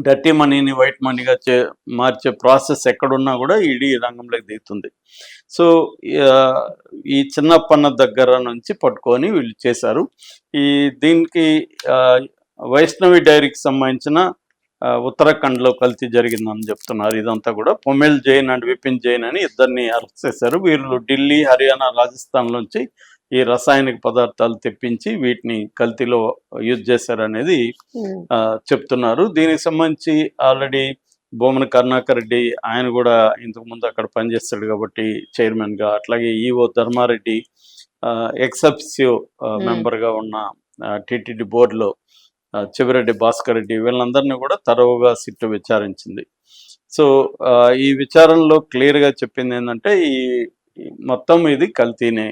Dirty మనీని white మనీగా మార్చే ప్రాసెస్ ఎక్కడున్నా కూడా ఈడీ రంగంలోకి దిగుతుంది. సో ఈ చిన్నప్పన్న దగ్గర నుంచి పట్టుకొని వీళ్ళు చేశారు. దీనికి వైష్ణవి డైరీకి సంబంధించిన ఉత్తరాఖండ్లో కల్తీ జరిగిందని చెప్తున్నారు. ఇదంతా కూడా పొమెల్ జైన్ అండ్ విపిన్ జైన్ అని ఇద్దరిని అరెస్ట్ చేశారు. వీళ్ళు ఢిల్లీ, హర్యానా, రాజస్థాన్ నుంచి ఈ రసాయనిక పదార్థాలు తెప్పించి వీటిని కల్తీలో యూజ్ చేశారనేది చెప్తున్నారు. దీనికి సంబంధించి ఆల్రెడీ బొమ్మన కరుణాకర్ రెడ్డి ఆయన కూడా ఇంతకుముందు అక్కడ పనిచేస్తాడు కాబట్టి చైర్మన్గా, అట్లాగే ఈఓ ధర్మారెడ్డి ఎక్సెప్సివ్ మెంబర్గా ఉన్న టీటీడీ బోర్డులో చెవిరెడ్డి భాస్కర్ రెడ్డి వీళ్ళందరినీ కూడా తరవుగా సిట్టు విచారించింది. సో ఈ విచారణలో క్లియర్గా చెప్పింది ఏంటంటే ఈ మొత్తం ఇది కల్తీనే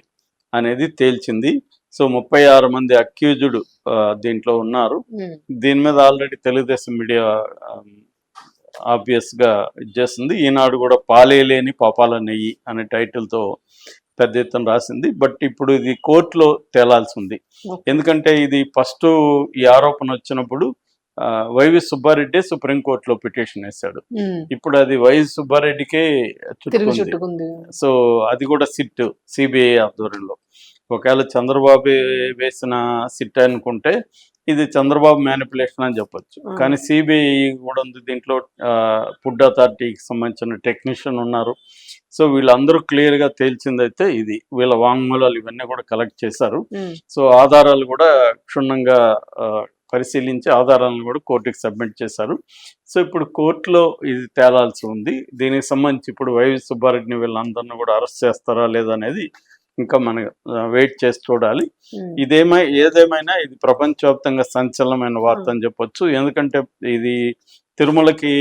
అనేది తేల్చింది. సో 36 మంది అక్యూజ్డ్ దీంట్లో ఉన్నారు. దీని మీద ఆల్రెడీ తెలుగుదేశం మీడియా ఆబ్వియస్గా చేస్తుంది. ఈనాడు కూడా పాలేలేని పాపాల నెయ్యి అనే టైటిల్తో పెద్ద ఎత్తున రాసింది. బట్ ఇప్పుడు ఇది కోర్టులో తేలాల్సి ఉంది. ఎందుకంటే ఇది ఫస్ట్ ఈ ఆరోపణ వచ్చినప్పుడు వైవి సుబ్బారెడ్డి సుప్రీంకోర్టులో పిటిషన్ వేశాడు. ఇప్పుడు అది వైవి సుబ్బారెడ్డికే చుట్టుకుంది. సో అది కూడా సిట్ సిబిఐ ఆధ్వర్యంలో. ఒకవేళ చంద్రబాబు వేసిన సిట్ అనుకుంటే ఇది చంద్రబాబు మ్యానిపులేషన్ అని చెప్పొచ్చు. కానీ సిబిఐ కూడా ఉంది దీంట్లో. ఫుడ్ అథారిటీకి సంబంధించిన టెక్నీషియన్ ఉన్నారు. సో వీళ్ళందరూ క్లియర్గా తేల్చిందైతే ఇది. వీళ్ళ వాంగ్మూలాలు ఇవన్నీ కూడా కలెక్ట్ చేశారు. సో ఆధారాలు కూడా క్షుణ్ణంగా పరిశీలించి ఆధారాలను కూడా కోర్టుకి సబ్మిట్ చేశారు. సో ఇప్పుడు కోర్టులో ఇది తేలాల్సి ఉంది. దీనికి సంబంధించి ఇప్పుడు వైవి సుబ్బారెడ్డిని వీళ్ళందరినీ కూడా అరెస్ట్ చేస్తారా లేదా అనేది ఇంకా మనం వెయిట్ చేసి చూడాలి. ఏదేమైనా ఇది ప్రపంచవ్యాప్తంగా సంచలనమైన వార్త అని చెప్పొచ్చు. ఎందుకంటే ఇది తిరుమలకి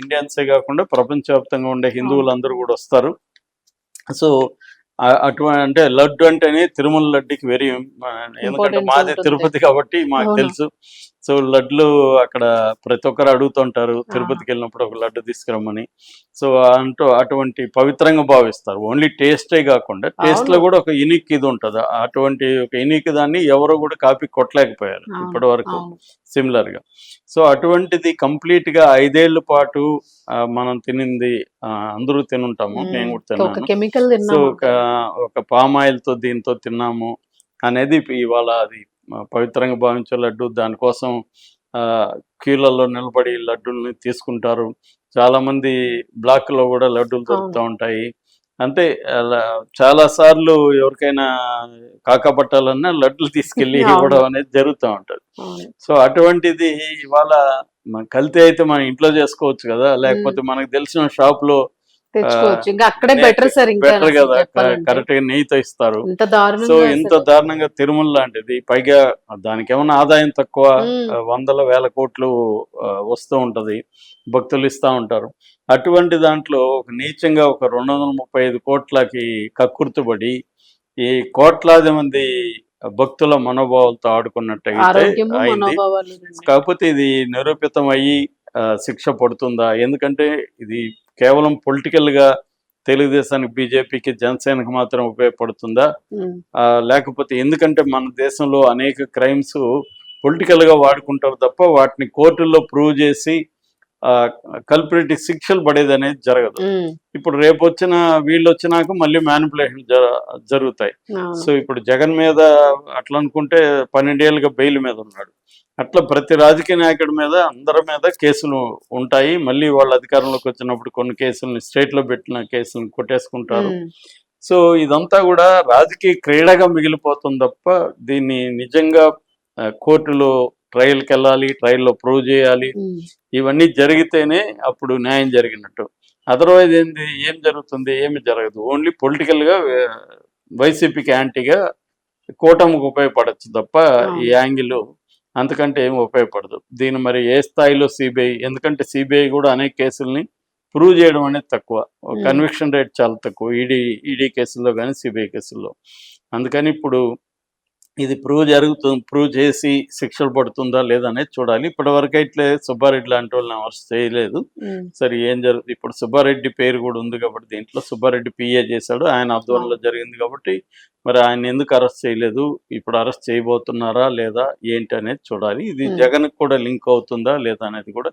ఇండియన్సే కాకుండా ప్రపంచవ్యాప్తంగా ఉండే హిందువులందరూ కూడా వస్తారు. సో అంటే లడ్డు అంటేనే తిరుమల లడ్డుకి వెరీ, ఎందుకంటే మాది తిరుపతి కాబట్టి మాకు తెలుసు. సో లడ్లు అక్కడ ప్రతి ఒక్కరు అడుగుతుంటారు తిరుపతికి వెళ్ళినప్పుడు ఒక లడ్డు తీసుకురమ్మని. సో అటువంటి పవిత్రంగా భావిస్తారు. ఓన్లీ టేస్టే కాకుండా టేస్ట్ లో కూడా ఒక యూనిక్ ఇది ఉంటుంది. అటువంటి ఒక యూనిక్ దాన్ని ఎవరో కూడా కాపీ కొట్టలేకపోయారు ఇప్పటి వరకు సిమిలర్ గా. సో అటువంటిది కంప్లీట్ గా 5 ఏళ్ల పాటు మనం తినింది అందరూ తినుంటాము, నేను కూడా తిన్నాను. సో ఒక పామాయిల్ తో దీంతో తిన్నాము అనేది ఇవాళ అది పవిత్రంగా భావించే లడ్డు. దానికోసం క్యూలలో నిలబడి లడ్డూల్ని తీసుకుంటారు. చాలా మంది బ్లాక్ లో కూడా లడ్డూలు దొరుకుతూ ఉంటాయి. అంటే చాలా సార్లు ఎవరికైనా కాకపట్టాలన్నా లడ్డులు తీసుకెళ్లి ఇవ్వడం అనేది జరుగుతూ ఉంటది. సో అటువంటిది ఇవాళ కల్తీ అయితే మనం ఇంట్లో చేసుకోవచ్చు కదా, లేకపోతే మనకు తెలిసిన షాప్ లో బెటర్ కదా, కరెక్ట్ గా నెయ్యితో ఇస్తారు. సో ఇంత దారుణంగా తిరుమల లాంటిది, పైగా దానికి ఏమన్నా ఆదాయం తక్కువ, వందల వేల కోట్లు వస్తూ ఉంటది, భక్తులు ఇస్తా ఉంటారు. అటువంటి దాంట్లో ఒక నీచంగా ఒక 235 కోట్లకి కక్కుర్తుబడి ఈ కోట్లాది మంది భక్తుల మనోభావాలతో ఆడుకున్నట్టయితే అయింది. కాకపోతే ఇది నిరూపితం అయ్యి శిక్ష పడుతుందా? ఎందుకంటే ఇది కేవలం పొలిటికల్ గా తెలుగుదేశానికి, బీజేపీకి, జనసేనకు మాత్రం ఉపయోగపడుతుందా? లేకపోతే ఎందుకంటే మన దేశంలో అనేక క్రైమ్స్ పొలిటికల్ గా వాడుకుంటారు తప్ప వాటిని కోర్టుల్లో ప్రూవ్ చేసి కల్పరేట్ శిక్షలు పడేది అనేది జరగదు. ఇప్పుడు రేపు వీళ్ళు వచ్చినాక మళ్ళీ మ్యానిపులేషన్ జరుగుతాయి. సో ఇప్పుడు జగన్ మీద అట్లా అనుకుంటే 12 ఏళ్ళుగా బెయిల్ మీద ఉన్నాడు. అట్లా ప్రతి రాజకీయ నాయకుడి మీద, అందరి మీద కేసులు ఉంటాయి. మళ్ళీ వాళ్ళు అధికారంలోకి వచ్చినప్పుడు కొన్ని కేసులని, స్టేట్ లో పెట్టిన కేసులను కొట్టేసుకుంటారు. సో ఇదంతా కూడా రాజకీయ క్రీడగా మిగిలిపోతుంది తప్ప దీన్ని నిజంగా కోర్టులో ట్రయల్కి వెళ్ళాలి, ట్రయల్లో ప్రూవ్ చేయాలి. ఇవన్నీ జరిగితేనే అప్పుడు న్యాయం జరిగినట్టు. అదర్వైజ్ ఏం జరుగుతుంది? ఏమి జరగదు. ఓన్లీ పొలిటికల్ గా వైసీపీకి యాంటీగా కూటమికి ఉపయోగపడచ్చు తప్ప ఈ యాంగిల్ అంతకంటే ఏమి ఉపయోగపడదు. దీన్ని మరి ఏ స్థాయిలో సిబిఐ, ఎందుకంటే సిబిఐ కూడా అనేక కేసుల్ని ప్రూవ్ చేయడం అనేది తక్కువ, కన్విక్షన్ రేట్ చాలా తక్కువ ఈడీ కేసుల్లో కానీ సిబిఐ కేసుల్లో. అందుకని ఇప్పుడు ఇది ప్రూవ్ చేసి శిక్షలు పడుతుందా లేదా అనేది చూడాలి. ఇప్పటివరకు అయితే సుబ్బారెడ్డి లాంటి వాళ్ళని అరెస్ట్ చేయలేదు. సరే ఏం జరుగుతుంది? ఇప్పుడు సుబ్బారెడ్డి పేరు కూడా ఉంది కాబట్టి దీంట్లో సుబ్బారెడ్డి పిఏ చేశాడు, ఆయన ఆధ్వర్యంలో జరిగింది కాబట్టి మరి ఆయన ఎందుకు అరెస్ట్ చేయలేదు? ఇప్పుడు అరెస్ట్ చేయబోతున్నారా లేదా ఏంటి అనేది చూడాలి. ఇది జగన్ కూడా లింక్ అవుతుందా లేదా అనేది కూడా